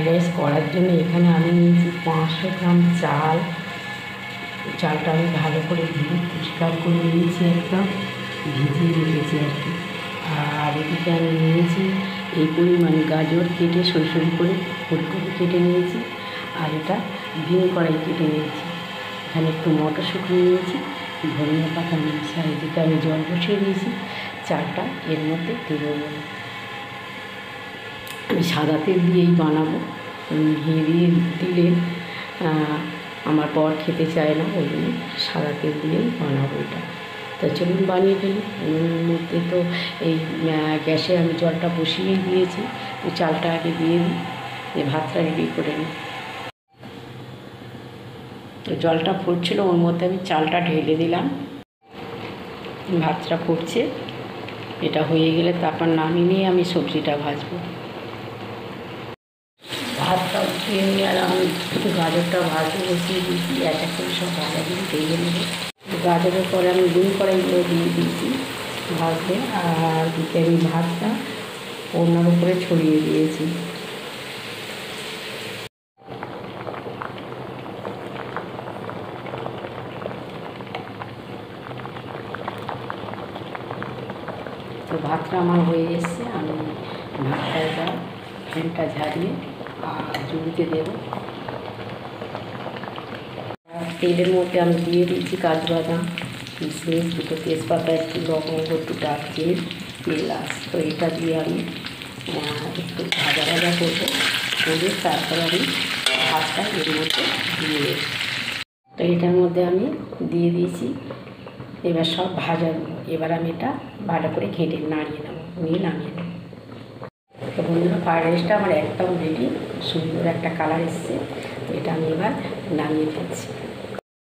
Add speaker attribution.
Speaker 1: Fried rice করার জন্য এখানে আমি নিয়েছি 500 গ্রাম চাল। চালটা আমি ভালো করে ধুয়ে পরিষ্কার করে নিয়েছি, একদম ভিজিয়ে রেখেছি আর কি। আর এদিকে আমি নিয়েছি এই পরিমাণ গাজর কেটে সরু করে ফুলকপি কেটে নিয়েছি, আর এটা ডিম কড়াই কেটে নিয়েছি। এখানে একটু মটরশুঁটি নিয়েছি, ধনিয়া পাতা নিয়েছি। আর এদিকে আমি জল বসিয়ে দিয়েছি চালটা এর মধ্যে দেবো বলে। আমি সাদা তেল দিয়েই বানাবো, ঘি দিয়ে দিলে আমার বর খেতে চায় না, ওই জন্য সাদা তেল দিয়েই বানাবো এটা। তো চলুন বানিয়ে ফেলি। এর মধ্যে তো এই গ্যাসে আমি জলটা বসিয়ে দিয়েছি, ওই চালটা আগে দিয়ে দিই, দিয়ে ভাতটা রেডি করে নিই। তো জলটা ফুটছিল, ওর মধ্যে আমি চালটা ঢেলে দিলাম। ভাতটা ফুটছে, এটা হয়ে গেলে তারপর নামিয়ে নিয়ে আমি সবজিটা ভাজবো। ভাতটা উঠিয়ে নিয়ে আর আমি গাজরটা ভাজতে বসিয়ে দিয়েছি, এক এক করে সব ভাজা দিয়ে ভেজে নেবো। গাজরের পরে আমি ডিম কড়াইগুলো দিয়ে দিয়েছি ভাজতে, আর দিকে আমি ভাতটা ওনার উপরে ছড়িয়ে দিয়েছি। তো ভাতটা আমার হয়ে এসছে, আমি ভাতটা ফ্যানটা ঝাড়িয়ে আর জুড়িতে দেবো। তেলের মধ্যে আমি দিয়ে দিয়েছি কাজু বাদাম, কিশমিশ, দুটো তেজপাতা, একটু লবঙ্গ, একটু দারচিনি, এলাচ। তো এটা দিয়ে আমি একটু ভাজা করবো, করে তারপরে আমি ভাতটা এর মধ্যে দিয়ে দেবো। তো এটার মধ্যে আমি দিয়ে দিয়েছি, এবার সব ভাজা দেবো। এবার আমি এটা ভালো করে ঘেঁটে নাড়িয়ে নেবো, নিয়ে নামিয়ে নেবো। তো বন্ধুরা, ফ্রাইড রাইসটা আমার একদম রেডি, সুন্দর একটা কালার এসছে। এটা আমি এবার নামিয়ে ফেলছি।